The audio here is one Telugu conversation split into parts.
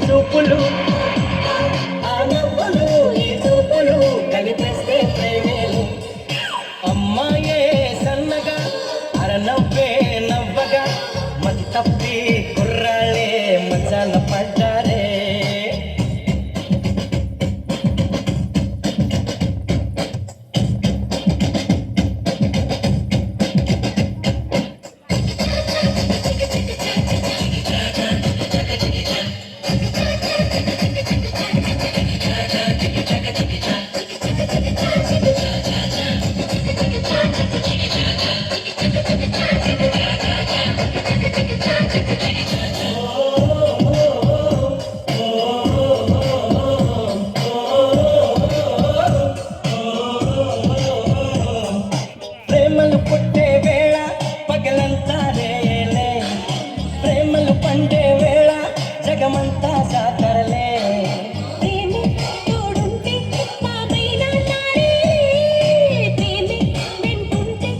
చూపులు ఆ నవ్వులు ఈ చూపులు కలిపేస్తే ప్రేమేలు అమ్మాయే సన్నగా అరనవ్వే నవ్వగా మతి తప్పి కుర్రాళ్ళే మజాల పడ్డారే ప్రేమలు పుట్టే వేళ పగలంతా రేలే ప్రేమలు పండే వేళ జగమంతా జాతరలే ప్రేమే తోడుంటే పాపైనా తారే ప్రేమే వెంటుంటే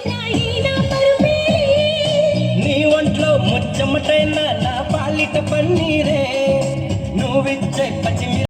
రాయినా పరుపే నీ ఒంట్లో ముచ్చమటైన నా పాలిట పన్నీరే నువ్విచ్చే